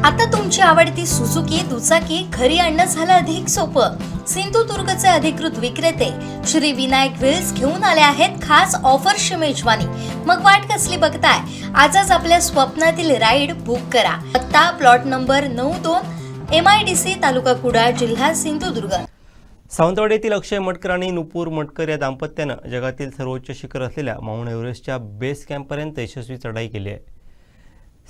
आता तुमची आवडती सुझुकी दुचाकी घरी आणणं झालं अधिक सोपं। सिंधुदुर्गचे अधिकृत विक्रेते श्री विनायक व्हील्स घेऊन आले आहेत खास ऑफरची मेजवानी। मग वाट कसली बघताय, आजच आपल्या स्वप्नातील राईड बुक करा। पत्ता प्लॉट नंबर 92 MIDC तालुका कुडाळ जिल्हा सिंधुदुर्ग। सावंतवाडी येथील अक्षय मटकर आणि नुपूर मटकर या दाम्पत्यानं जगातील सर्वोच्च शिखर असलेल्या माउंट एव्हरेस्टच्या बेस कॅम्पपर्यंत यशस्वी चढाई केली आहे।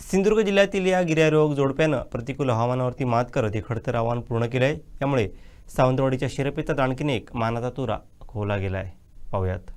सिंधुदुर्ग जिल्ह्यातील या गिर्यारोहक जोडप्यानं प्रतिकूल हवामानावरती मात करत हे खडतर आव्हान पूर्ण केलं आहे। यामुळे सावंतवाडीच्या शिरपेतात आणखीन एक मानाचा तुरा खोवला गेला आहे। पाहूयात।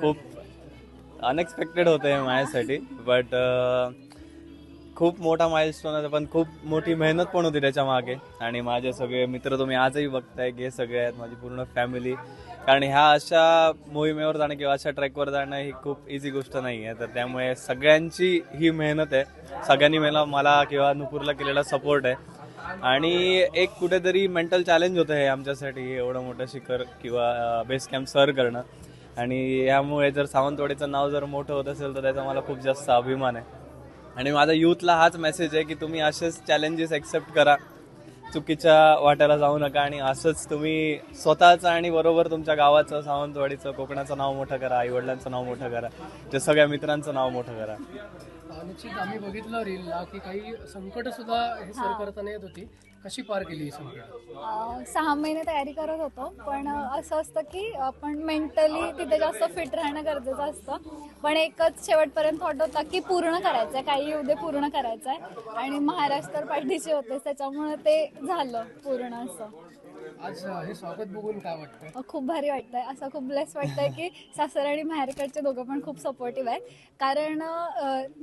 खूप अनएक्सपेक्टेड होतं हे माझ्यासाठी, बट खूप मोठा माइलस्टोन आहे, पण खूप मोठी मेहनत पण होती त्याच्या मागे। आणि माझे सगळे मित्र तुम्ही आजही बघताय की सगळे आहेत, माझी पूर्ण फॅमिली। कारण ह्या अशा मोहिमेवर जाणं किंवा अशा ट्रॅकवर जाणं ही खूप इझी गोष्ट नाही आहे, तर त्यामुळे सगळ्यांची ही मेहनत आहे। सगळ्यांनी मला किंवा नुपूरला केलेला सपोर्ट आहे। आणि एक कुठेतरी मेंटल चॅलेंज होतं हे आमच्यासाठी, एवढं मोठं शिखर किंवा बेस कॅम्प सर करणं। आणि यामुळे जर सावंतवाडीचं नाव जर मोठं होत असेल तर त्याचा मला खूप जास्त अभिमान आहे। आणि माझा यूथला हाच मेसेज आहे की तुम्ही असेच चॅलेंजेस एक्सेप्ट करा, चुकीच्या वाट्याला जाऊ नका आणि असंच तुम्ही स्वतःचं आणि बरोबर तुमच्या गावाचं, सावंतवाडीचं, कोकणाचं नाव मोठं करा, आईवडिलांचं नाव मोठं करा, त्या सगळ्या मित्रांचं नाव मोठं करा। निश्चित आम्ही बघितलं रीलला की काही संकट सुद्धा हे सर करताना येत होती, कशी पार केली ही संकट? 6 महिने तयारी करत होतो, पण असं असतं की आपण मेंटली तिथे जास्त फिट राहणं गरजेचं असतं। पण एकच शेवटपर्यंत थॉट होता की पूर्ण करायचं आहे, काही उद्या पूर्ण करायचं आहे। आणि महाराष्ट्र पाठीशी होते, त्याच्यामुळे ते झालं पूर्ण। असं आज हे स्वागत बघून काय वाटतं? खूप भारी वाटतंय, असं खूप ब्लेस वाटतंय की सासर आणि माहेरकडचे दोघं पण खूप सपोर्टिव्ह आहेत। कारण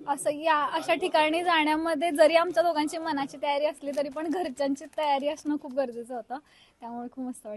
असं या अशा ठिकाणी जाण्यामध्ये जरी आमच्या दोघांची मनाची तयारी असली तरी पण घरच्यांची तयारी असणं खूप गरजेचं होतं, त्यामुळे खूप मस्त वाटतं।